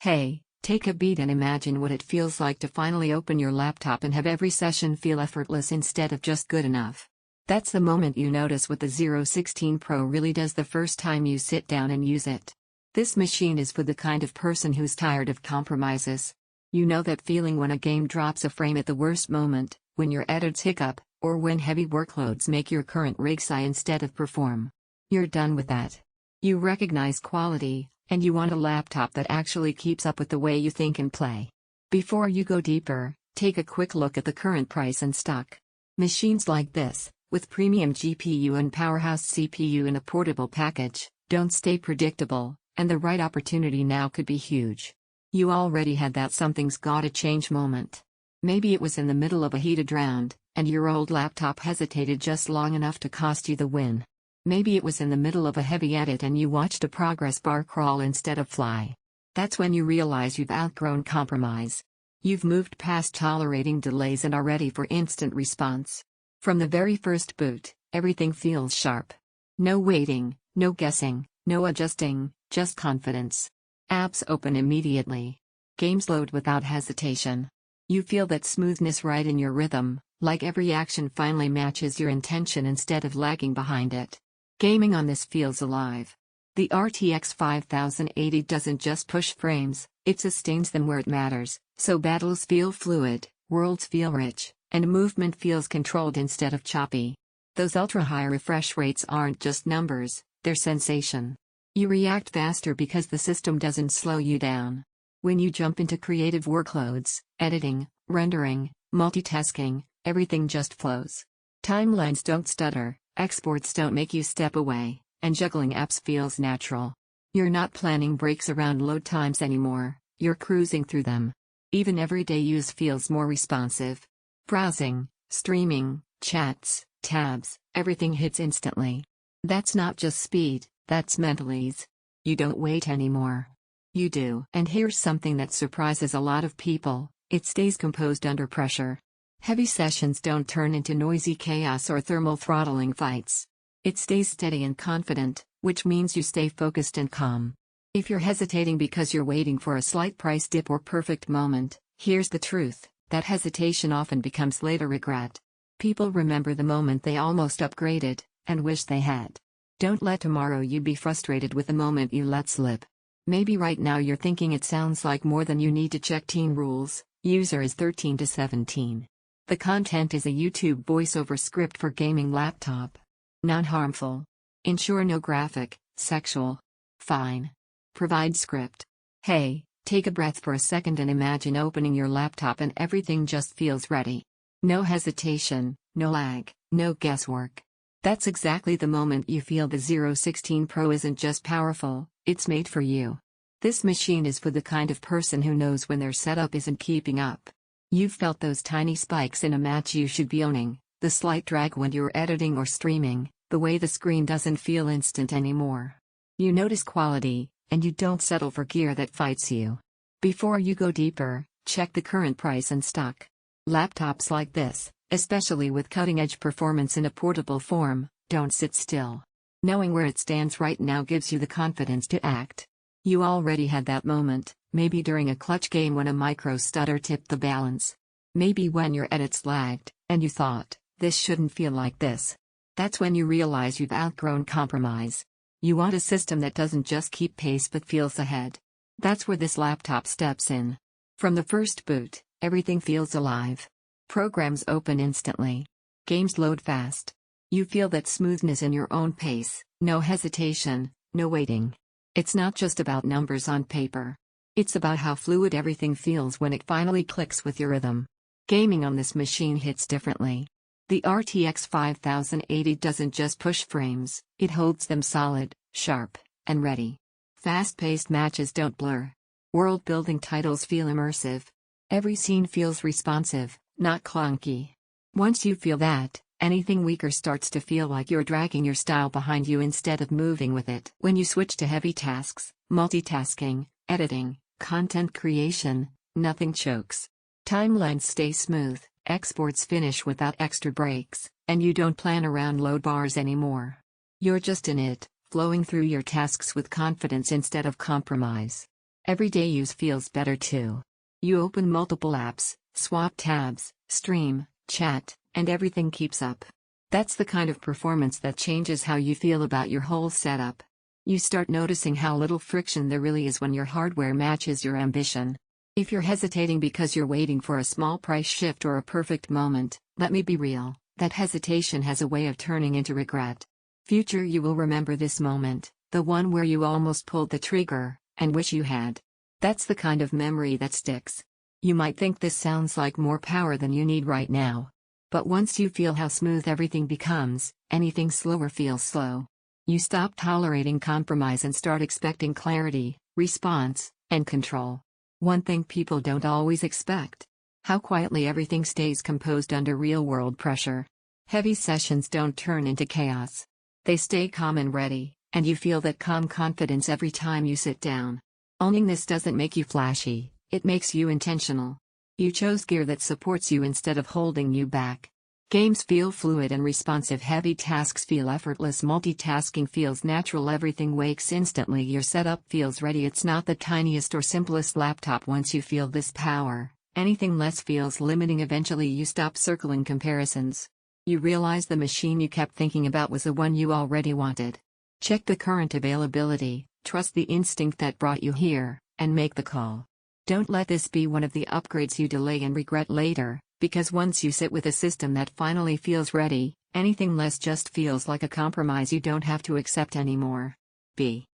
Hey, take a beat and imagine what it feels like to finally open your laptop and have every session feel effortless instead of just good enough. That's the moment you notice what the Zero 16 Pro really does the first time you sit down and use it. This machine is for the kind of person who's tired of compromises. You know that feeling when a game drops a frame at the worst moment, when your edits hiccup, or when heavy workloads make your current rig sigh instead of perform. You're done with that. You recognize quality, and you want a laptop that actually keeps up with the way you think and play. Before you go deeper, take a quick look at the current price and stock. Machines like this, with premium GPU and powerhouse CPU in a portable package, don't stay predictable, and the right opportunity now could be huge. You already had that something's gotta change moment. Maybe it was in the middle of a heated round, and your old laptop hesitated just long enough to cost you the win. Maybe it was in the middle of a heavy edit and you watched a progress bar crawl instead of fly. That's when you realize you've outgrown compromise. You've moved past tolerating delays and are ready for instant response. From the very first boot, everything feels sharp. No waiting, no guessing, no adjusting, just confidence. Apps open immediately. Games load without hesitation. You feel that smoothness right in your rhythm, like every action finally matches your intention instead of lagging behind it. Gaming on this feels alive. The RTX 5080 doesn't just push frames, it sustains them where it matters, so battles feel fluid, worlds feel rich, and movement feels controlled instead of choppy. Those ultra-high refresh rates aren't just numbers, they're sensation. You react faster because the system doesn't slow you down. When you jump into creative workloads, editing, rendering, multitasking, everything just flows. Timelines don't stutter, exports don't make you step away, and juggling apps feels natural. You're not planning breaks around load times anymore, you're cruising through them. Even everyday use feels more responsive. Browsing, streaming, chats, tabs, everything hits instantly. That's not just speed, that's mental ease. You don't wait anymore. You do. And here's something that surprises a lot of people, it stays composed under pressure. Heavy sessions don't turn into noisy chaos or thermal throttling fights. It stays steady and confident, which means you stay focused and calm. If you're hesitating because you're waiting for a slight price dip or perfect moment, here's the truth, that hesitation often becomes later regret. People remember the moment they almost upgraded, and wish they had. Don't let tomorrow you be frustrated with the moment you let slip. Maybe right now you're thinking it sounds like more than you need to check teen rules, user is 13 to 17. The content is a YouTube voiceover script for gaming laptop. Non-harmful. Ensure no graphic, sexual. Fine. Provide script. Hey, take a breath for a second and imagine opening your laptop and everything just feels ready. No hesitation, no lag, no guesswork. That's exactly the moment you feel the Zero 16 Pro isn't just powerful, it's made for you. This machine is for the kind of person who knows when their setup isn't keeping up. You've felt those tiny spikes in a match you should be owning, the slight drag when you're editing or streaming, the way the screen doesn't feel instant anymore. You notice quality, and you don't settle for gear that fights you. Before you go deeper, check the current price and stock. Laptops like this, especially with cutting-edge performance in a portable form, don't sit still. Knowing where it stands right now gives you the confidence to act. You already had that moment, maybe during a clutch game when a micro stutter tipped the balance. Maybe when your edits lagged, and you thought, this shouldn't feel like this. That's when you realize you've outgrown compromise. You want a system that doesn't just keep pace but feels ahead. That's where this laptop steps in. From the first boot, everything feels alive. Programs open instantly. Games load fast. You feel that smoothness in your own pace, no hesitation, no waiting. It's not just about numbers on paper. It's about how fluid everything feels when it finally clicks with your rhythm. Gaming on this machine hits differently. The RTX 5080 doesn't just push frames, it holds them solid, sharp, and ready. Fast-paced matches don't blur. World-building titles feel immersive. Every scene feels responsive, not clunky. Once you feel that, anything weaker starts to feel like you're dragging your style behind you instead of moving with it. When you switch to heavy tasks, multitasking, editing, content creation, nothing chokes. Timelines stay smooth, exports finish without extra breaks, and you don't plan around load bars anymore. You're just in it, flowing through your tasks with confidence instead of compromise. Everyday use feels better too. You open multiple apps, swap tabs, stream, chat, and everything keeps up. That's the kind of performance that changes how you feel about your whole setup. You start noticing how little friction there really is when your hardware matches your ambition. If you're hesitating because you're waiting for a small price shift or a perfect moment, let me be real, that hesitation has a way of turning into regret. Future you will remember this moment, the one where you almost pulled the trigger, and wish you had. That's the kind of memory that sticks. You might think this sounds like more power than you need right now. But once you feel how smooth everything becomes, anything slower feels slow. You stop tolerating compromise and start expecting clarity, response, and control. One thing people don't always expect: how quietly everything stays composed under real-world pressure. Heavy sessions don't turn into chaos. They stay calm and ready, and you feel that calm confidence every time you sit down. Owning this doesn't make you flashy, it makes you intentional. You chose gear that supports you instead of holding you back. Games feel fluid and responsive, heavy tasks feel effortless, multitasking feels natural, everything wakes instantly, your setup feels ready. It's not the tiniest or simplest laptop. Once you feel this power, anything less feels limiting. Eventually you stop circling comparisons. You realize the machine you kept thinking about was the one you already wanted. Check the current availability, trust the instinct that brought you here, and make the call. Don't let this be one of the upgrades you delay and regret later, because once you sit with a system that finally feels ready, anything less just feels like a compromise you don't have to accept anymore. B.